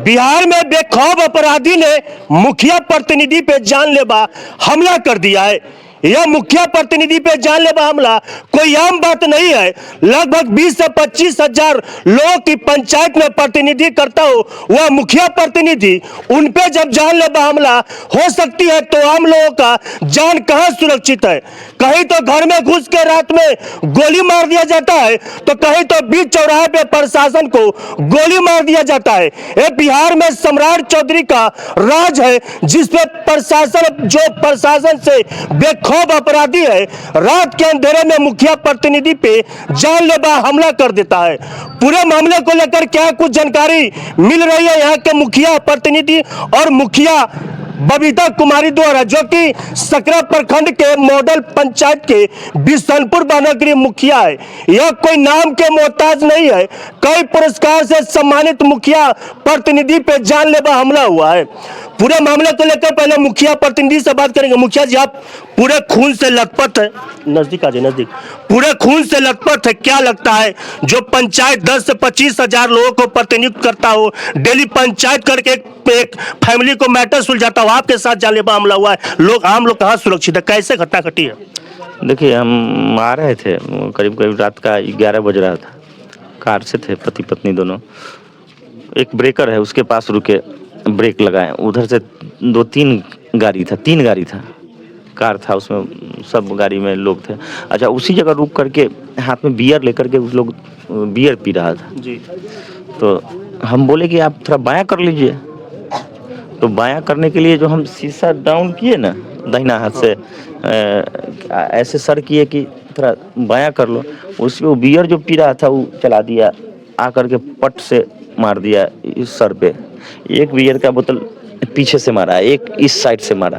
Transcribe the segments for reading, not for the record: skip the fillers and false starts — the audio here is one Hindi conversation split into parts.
बिहार में बेखौफ अपराधी ने मुखिया प्रतिनिधि पे जानलेवा हमला कर दिया है। यह मुखिया प्रतिनिधि पे जानलेवा हमला कोई आम बात नहीं है। लगभग 20 से 25 हजार लोगों की पंचायत में प्रतिनिधि करता हो वह मुखिया प्रतिनिधि, उन पे जब जानलेवा हमला हो सकती है तो आम लोगों का जान कहां सुरक्षित है। कहीं तो घर में घुस के रात में गोली मार दिया जाता है तो कहीं तो बीच चौराहे पे प्रशासन को गोली मार दिया जाता है। ये बिहार में सम्राट चौधरी का राज है, जिसपे प्रशासन से बेखौफ अपराधी है, रात के अंधेरे में मुखिया प्रतिनिधि पे जानलेवा हमला कर देता है। पूरे मामले को लेकर क्या कुछ जानकारी मिल रही है यहाँ के मुखिया प्रतिनिधि और मुखिया बबीता कुमारी द्वारा, जो कि सकरा प्रखंड के मॉडल पंचायत के बिशनपुर बनगरी मुखिया है। यह कोई नाम के मोहताज नहीं है, कई पुरस्कार से सम्मानित मुखिया प्रतिनिधि पे जानलेवा हमला हुआ है। पूरे मामले को लेकर पहले मुखिया प्रतिनिधि से बात करेंगे। मुखिया जी, आप पूरे खून से लथपथ है, नजदीक आ जाए, नजदीक, पूरे खून से लथपथ है। क्या लगता है जो पंचायत 10 से 25 हजार लोगों को प्रतिनिधित्व करता हो, डेली पंचायत करके एक फैमिली को मैटर सुलझाता हो, आपके साथ जानलेवा हमला हुआ है, आम लोग कहाँ सुरक्षित है, कैसे घटना घटी है? देखिए, हम आ रहे थे, करीब करीब रात का 11 बज रहा था। कार से थे पति पत्नी दोनों। एक ब्रेकर है उसके पास रुके, ब्रेक लगाए। उधर से 2-3 गाड़ी था, 3 गाड़ी था, कार था, उसमें सब गाड़ी में लोग थे। अच्छा, उसी जगह रुक करके हाथ में बियर लेकर के उस लोग बियर पी रहा था जी। तो हम बोले कि आप थोड़ा बायां कर लीजिए। तो बायां करने के लिए जो हम शीशा डाउन किए ना, दाहिना हाथ से ऐसे सर किए कि थोड़ा बायां कर लो, उसमें वो बियर जो पी रहा था वो चला दिया, आकर के पट से मार दिया इस सर पे। एक बियर का बोतल पीछे से मारा, एक इस साइड से मारा।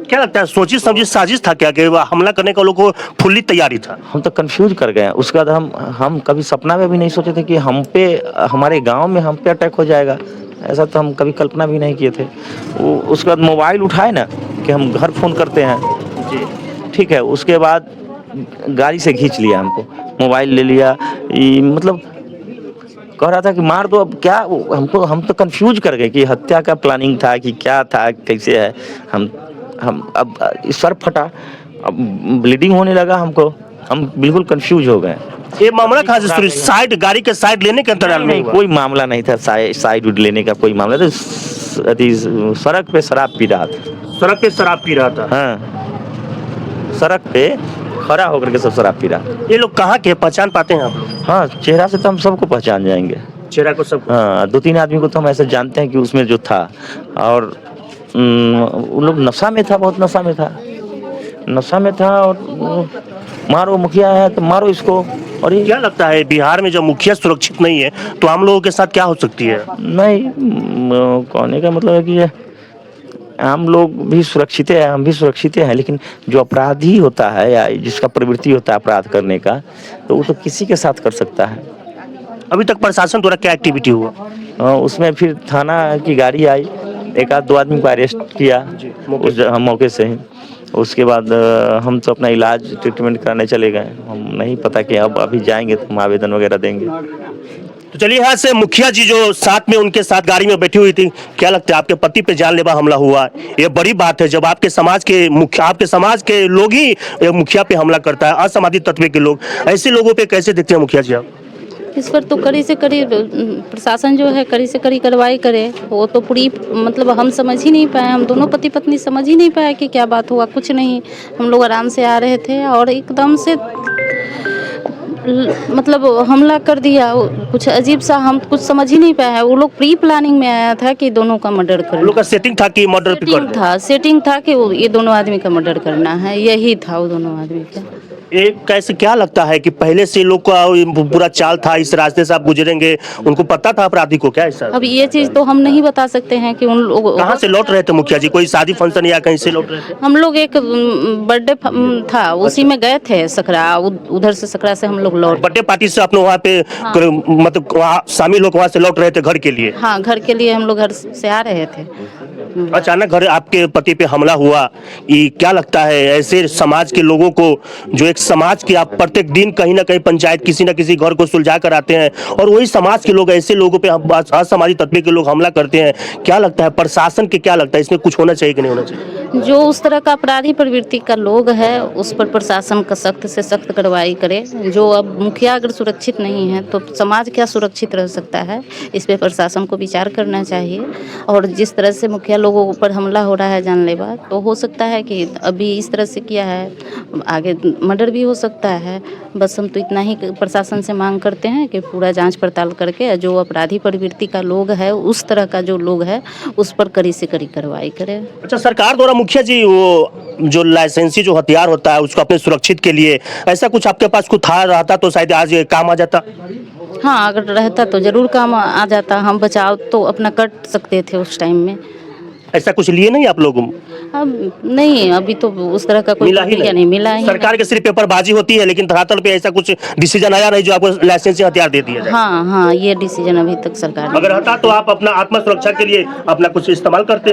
क्या लगता है, सोची समझी साजिश था क्या कि हमला करने का लोगों को फुल्ली तैयारी था? हम तो कंफ्यूज कर गए। उसके बाद हम कभी सपना में भी नहीं सोचे थे कि हम पे, हमारे गांव में हम पे अटैक हो जाएगा। ऐसा तो हम कभी कल्पना भी नहीं किए थे। उसके बाद मोबाइल उठाए ना कि हम घर फ़ोन करते हैं जी, ठीक है। उसके बाद गाड़ी से खींच लिया हमको, मोबाइल ले लिया। मतलब कह रहा था कि मार दो। अब क्या, हम तो कंफ्यूज कर गए कि हत्या का प्लानिंग था कि क्या था, कैसे है। हम अब सर फटा, अब ब्लीडिंग होने लगा हमको, हम बिल्कुल कंफ्यूज हो गए। ये मामला कहाँ से शुरू? साइड, गाड़ी के साइड लेने के अंतराल में हुआ? कोई मामला नहीं था, साइड लेने का कोई मामला था। सड़क पे शराब पी रहा था। सड़क पे शराब पी रहा था? हाँ, सड़क पे खड़ा होकर के सब शराब पी रहा। ये लोग कहाँ के, पहचान पाते हैं आप लोग? हाँ, चेहरा से तो हम सबको पहचान जाएंगे, चेहरा को सब। हाँ, 2-3 आदमी को तो हम ऐसे जानते हैं कि उसमें जो था। और उन लोग नशा में था, बहुत नशा में था। और मारो, मुखिया है तो मारो इसको। और ये क्या लगता है, बिहार में जो मुखिया सुरक्षित नहीं है तो आम लोगों के साथ क्या हो सकती है? नहीं, कहने का मतलब है कि ये आम लोग भी सुरक्षित है, हम भी सुरक्षित हैं, लेकिन जो अपराधी होता है या जिसका प्रवृत्ति होता है अपराध करने का, तो वो तो किसी के साथ कर सकता है। अभी तक प्रशासन द्वारा क्या एक्टिविटी हुआ? उसमें फिर थाना की गाड़ी आई, 1-2 आदमी को अरेस्ट किया हम मौके से ही। उसके बाद हम तो अपना इलाज ट्रीटमेंट कराने चले गए। हम नहीं पता कि अब अभी जाएंगे तो हम आवेदन वगैरह देंगे। तो चलिए, यहाँ से मुखिया जी जो साथ में उनके साथ गाड़ी में बैठी हुई थी, क्या लगता है आपके पति पे जानलेवा हमला हुआ? ये बड़ी बात है जब आपके समाज के लोग ही मुखिया पे हमला करता है, असामाजिक तत्व के लोग। ऐसे लोगों पे कैसे देखते हैं मुखिया जी आप? इस पर तो कड़ी से कड़ी प्रशासन जो है कड़ी से कड़ी कार्रवाई करे। वो तो पूरी मतलब हम समझ ही नहीं पाए, हम दोनों पति पत्नी समझ ही नहीं पाए कि क्या बात हुआ। कुछ नहीं, हम लोग आराम से आ रहे थे और एकदम से मतलब हमला कर दिया। कुछ अजीब सा, हम कुछ समझ ही नहीं पाए। वो लोग प्री प्लानिंग में आया था कि दोनों का मर्डर करना। लोग का सेटिंग था कि मर्डर सेटिंग था कि ये दोनों आदमी का मर्डर करना है, यही था वो दोनों आदमी का। कैसे, क्या लगता है कि पहले से लोग का पूरा चाल था, इस रास्ते से आप गुजरेंगे, उनको पता था अपराधी को? क्या ऐसा? अब ये चीज तो हम नहीं बता सकते हैं कि उन लोग कहाँ से लौट रहे थे मुखिया जी? कोई शादी फंक्शन या कहीं से लौट रहे थे? हम लोग एक बर्थडे था, उसी में गए थे सकरा। उधर से सकरा से हम लोग लौट, बर्थडे पार्टी से अपने वहाँ पे मतलब वहाँ शामिल लोग वहाँ से लौट रहे थे घर के लिए? हाँ, घर के लिए हम लोग घर से आ रहे थे। अचानक घर आपके पति पे हमला हुआ, ये क्या लगता है ऐसे समाज के लोगों को, जो एक समाज के आप प्रत्येक दिन कहीं ना कहीं पंचायत किसी ना किसी घर को सुलझा कर आते हैं और वही समाज के लोग ऐसे लोगों पे असामाजिक तत्व के लोग हमला करते हैं, क्या लगता है प्रशासन के, क्या लगता है इसमें कुछ होना चाहिए कि नहीं होना चाहिए? जो उस तरह का अपराधी प्रवृत्ति का लोग है उस पर प्रशासन का सख्त से सख्त कार्रवाई करे। जो अब मुखिया अगर सुरक्षित नहीं है तो समाज क्या सुरक्षित रह सकता है, इस पे प्रशासन को विचार करना चाहिए। और जिस तरह से मुखिया लोगों के ऊपर हमला हो रहा है जानलेवा, तो हो सकता है कि अभी इस तरह से किया है, आगे मर्डर भी हो सकता है। बस हम तो इतना ही प्रशासन से मांग करते हैं कि पूरा जांच पड़ताल करके जो अपराधी प्रवृत्ति का लोग है, उस तरह का जो लोग है, उस पर कड़ी से कड़ी कार्रवाई करें। अच्छा, सरकार द्वारा मुखिया जी वो जो लाइसेंसी जो हथियार होता है उसको अपने सुरक्षित के लिए ऐसा कुछ आपके पास कुछ था रहता तो शायद आज ये काम आ जाता? हाँ, अगर रहता तो ज़रूर काम आ जाता। हम बचाव तो अपना कर सकते थे उस टाइम में। ऐसा कुछ लिए नहीं आप लोग? अब नहीं, अभी तो उस तरह का कोई प्रक्रिया नहीं मिला ही। सरकार के सिर्फ पेपरबाजी होती है, लेकिन धरातल पे ऐसा कुछ डिसीजन आया नहीं जो आपको लाइसेंसी हथियार दे दिया जाए। हाँ हाँ, ये डिसीजन अभी तक सरकार अगर रहता तो आप अपना आत्म सुरक्षा के लिए अपना कुछ इस्तेमाल करते?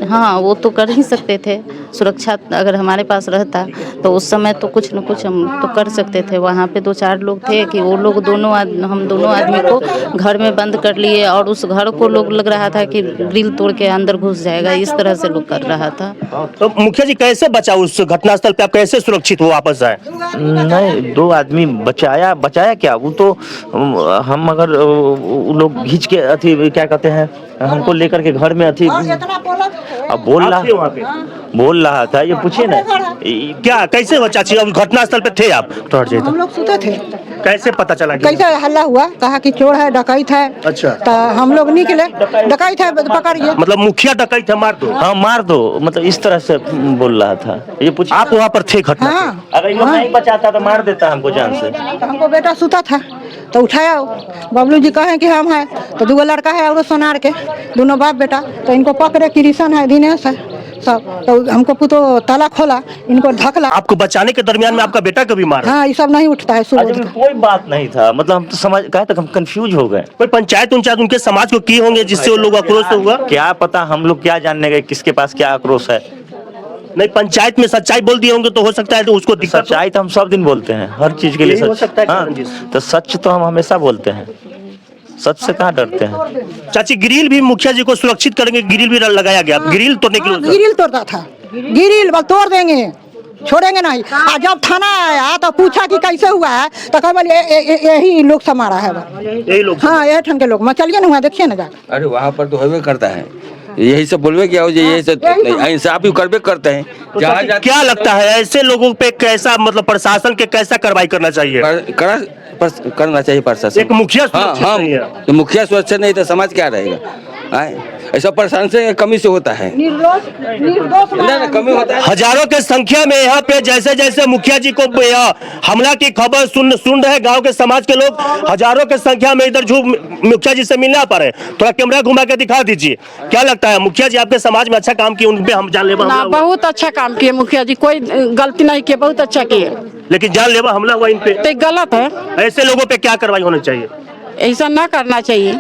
हाँ, वो तो कर ही सकते थे। सुरक्षा अगर हमारे पास रहता तो उस समय तो कुछ न कुछ हम तो कर सकते थे। वहाँ पे 2-4 लोग थे कि वो लोग हम दोनों आदमी को घर में बंद कर लिए और उस घर को लोग लग रहा था कि ग्रिल तोड़ के अंदर घुस जाएगा, इस तरह से लोग कर रहा था। तो मुखिया जी कैसे बचा उस घटनास्थल पे, आप कैसे सुरक्षित हो वापस आए? नहीं, 2 आदमी बचाया क्या, वो तो हम अगर वो लोग खींच के अथी क्या कहते हैं, हमको लेकर के घर में अथी अब बोल रहा था, ये पूछिए ना क्या कैसे हो चाची, अब घटनास्थल पे थे आप? तो हट जाइए। हम लोग सुते थे, कैसे पता चला? कैसे हल्ला हुआ, कहा कि चोर है, डकैत है। अच्छा। तो हम लोग निकले, डकैत है पकड़िए। मतलब मुखिया डकैत है, मार दो। हाँ, मार दो, मतलब इस तरह से बोल रहा था। ये पूछिए, आप वहाँ पर थे घटना? हाँ, अगर ये नहीं बचाता तो मार देता हमको जान से। तो हमको बेटा सुता था तो उठाया, बबलू जी कहे कि हम है, तो 2 लड़का है और सोनार के, दोनों बाप बेटा, तो इनको पकड़े, किशन है, दिनेश है सब, तो हमको पुतो ताला खोला, इनको ढकला। आपको बचाने के दरमियान में आपका बेटा कभी मारा? हाँ, ये सब नहीं उठता है अच्छा, सुबह। कोई बात नहीं था, मतलब हम तो समझ कहे तक हम कंफ्यूज हो गए। कोई पंचायत उनके समाज को किए होंगे जिससे वो लोग आक्रोश हुआ? क्या पता, हम लोग क्या जानने गए किसके पास क्या आक्रोश है। नहीं, पंचायत में सच्चाई बोल दिए होंगे तो हो सकता है तो उसको दिक्कत हो। सच्चाई तो हम सब दिन बोलते हैं, हर चीज के लिए यही हो सच। सकता है, हाँ, तो सच तो हम हमेशा बोलते हैं, सच से कहाँ डरते हैं। चाची, ग्रिल भी मुखिया जी को सुरक्षित करेंगे, ग्रिल भी लगाया गया, ग्रिल तोड़ने के लिए? गिरिल तोड़ता था, गिरिल बस तोड़ देंगे, छोड़ेंगे नहीं। और जब थाना आया तो पूछा कि कैसे हुआ है, तो कहा यही लोग से मारा है। यही लोग? हाँ, यही ठन के लोग। मैं चलिए ना, वहाँ देखिए ना जाकर। अरे वहाँ पर तो होबे करता है, यही सब बोलबे क्या हो जाए, यही सब इंसाफ भी करबे करते हैं। तो क्या लगता है ऐसे लोगों पे कैसा, मतलब प्रशासन के कैसा कार्रवाई करना चाहिए? करना चाहिए प्रशासन। एक मुखिया हाँ सुरक्षित हाँ, नहीं है। तो मुखिया सुरक्षित नहीं तो समाज क्या रहेगा? ऐसा प्रशासन से कमी से होता है, ना कमी होता है। हजारों के संख्या में यहाँ पे जैसे जैसे मुखिया जी को हमला की खबर सुन रहे गांव के समाज के लोग, हजारों के संख्या में इधर मुखिया जी से मिलने आ पा रहे। थोड़ा कैमरा घुमा के दिखा दीजिए, क्या लगता है मुखिया जी आपके समाज में अच्छा काम किए, उन पे हम जानलेवा हमला हुआ? बहुत अच्छा काम किए मुखिया जी, कोई गलती नहीं किए, बहुत अच्छा किए। लेकिन जानलेवा हमला हुआ इन पे, तो गलत है, ऐसे लोगों पे क्या कार्रवाई होनी चाहिए? ऐसा ना करना चाहिए।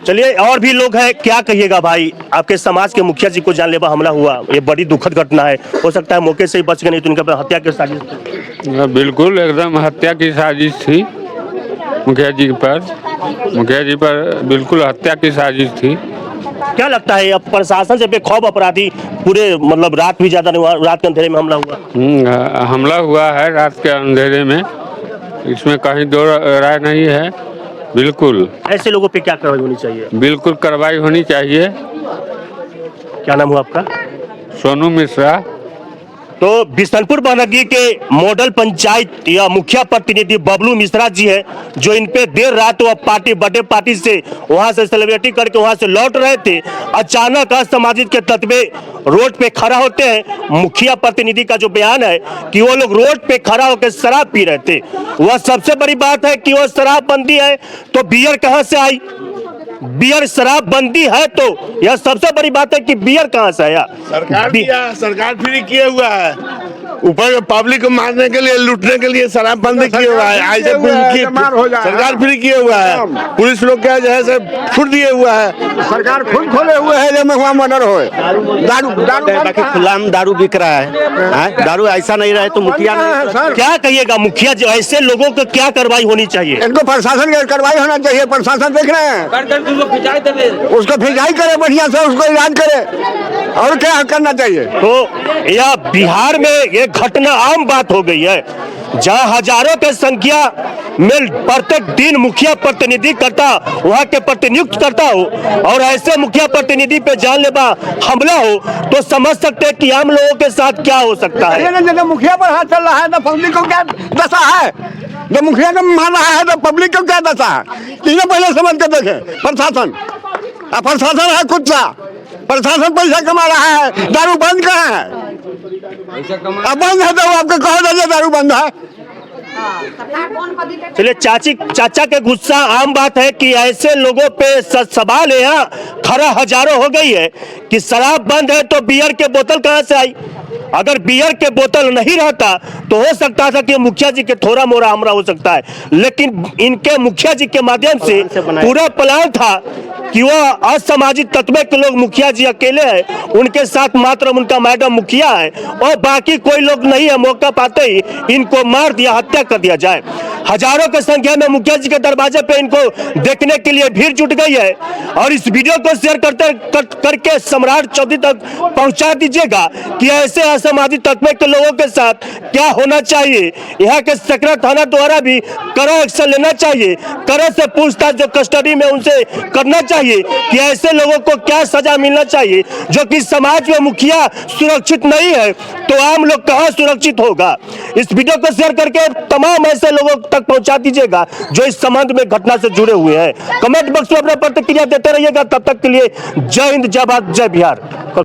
चलिए, और भी लोग हैं, क्या कहिएगा भाई, आपके समाज के मुखिया जी को जानलेवा हमला हुआ, ये बड़ी दुखद घटना है। हो सकता है मौके से ही बच गए, नहीं तो उनके पर हत्या की साजिश थी। बिल्कुल एकदम हत्या की साजिश थी मुखिया जी पर बिल्कुल हत्या की साजिश थी। क्या लगता है अब प्रशासन से बेखौफ अपराधी पूरे, मतलब रात भी ज्यादा नहीं हुआ, रात के अंधेरे में हमला हुआ? हमला हुआ है रात के अंधेरे में, इसमें कहीं दो राय नहीं है। बिल्कुल ऐसे लोगों पे क्या कार्रवाई होनी चाहिए? बिल्कुल कार्रवाई होनी चाहिए। क्या नाम हुआ आपका? सोनू मिश्रा। तो बिशनपुर बनगी के मॉडल पंचायत या मुखिया प्रतिनिधि बबलू मिश्रा जी है, जो इन पे देर रात वो बर्थडे पार्टी से वहां से सेलिब्रेटी करके वहां से लौट रहे थे। अचानक असामाजिक के तत्व रोड पे खड़ा होते हैं। मुखिया प्रतिनिधि का जो बयान है कि वो लोग रोड पे खड़ा होकर शराब पी रहे थे। वह सबसे बड़ी बात है कि वो शराब बंदी है तो बियर कहां से आई? बियर शराब बंदी है तो यह सबसे बड़ी बात है कि बियर कहां से आया? सरकार फ्री किए हुआ है। ऊपर पब्लिक को मारने के लिए, लूटने के लिए शराब बंद किए हुआ है, ऐसे सरकार फ्री किए हुआ है, पुलिस लोग क्या जो है से छूट दिए हुआ है, सरकार खुद खोले हुए है जब वहाँ मर्डर हो। बाकी खुला में दारू बिक रहा है, दारू ऐसा नहीं रहे तो मुखिया सर क्या कहिएगा? मुखिया जो ऐसे लोगों को क्या कार्रवाई होनी चाहिए? इनको प्रशासन की कार्रवाई होना चाहिए। प्रशासन देख रहे हैं, उसको फिजाई करे, बढ़िया से उसको इलाज करे, और क्या करना चाहिए। तो यह बिहार में एक घटना आम बात हो गई है, जहां हजारों की संख्या में प्रत्येक दिन मुखिया प्रतिनिधि करता, वहां के प्रतिनियुक्त करता हो, और ऐसे मुखिया प्रतिनिधि पे जानलेवा हमला हो, तो समझ सकते हैं कि आम लोगों के साथ क्या हो सकता है। जब मुखिया पर हाथ चल रहा है तो पब्लिक को क्या दशा है, जब मुखिया को मार रहा है तो पब्लिक को क्या दशा है, इन्हें पहले समझ कर देखे। प्रशासन है खुद सा, प्रशासन पैसा कमा रहा है, दारू बंद कहाँ है? अब बंद है तो आपको कहो दीजिए दारू बंद है। चलिए, चाचा के गुस्सा आम बात है कि ऐसे लोगों पे सवाल यहाँ खरा हजारों हो गई है कि शराब बंद है तो बियर के बोतल कहाँ से आई? अगर बियर के बोतल नहीं रहता तो हो सकता था कि मुखिया जी के थोड़ा मोड़ा हमला हो सकता है, लेकिन इनके मुखिया जी के माध्यम से पूरा प्लान था कि वो असामाजिक तत्व के लोग, मुखिया जी अकेले हैं, उनके साथ मात्र उनका मैडम मुखिया है और बाकी कोई लोग नहीं है। मौका पाते ही इनको मार दिया, हत्या कर दिया जाए। हजारों की संख्या में मुखिया जी के दरवाजे पे इनको देखने के लिए भीड़ जुट गई है, और इस वीडियो को शेयर करके सम्राट चौधरी तक पहुंचा दीजिएगा कि ऐसे असामाजिक तत्व के लोगों के साथ क्या होना चाहिए। यहाँ के सकरा थाना द्वारा भी कड़ा एक्शन लेना चाहिए, कड़े से पूछताछ जो कस्टडी में उनसे करना चाहिए कि ऐसे लोगों को क्या सजा मिलना चाहिए। जो कि समाज में मुखिया सुरक्षित नहीं है तो आम लोग कहाँ सुरक्षित होगा। इस वीडियो को शेयर करके तमाम ऐसे लोगों तक पहुंचा दीजिएगा जो इस संबंध में घटना से जुड़े हुए हैं। कमेंट बॉक्स में अपना प्रतिक्रिया देते रहिएगा। तब तक के लिए जय हिंद, जय भारत, जय बिहार।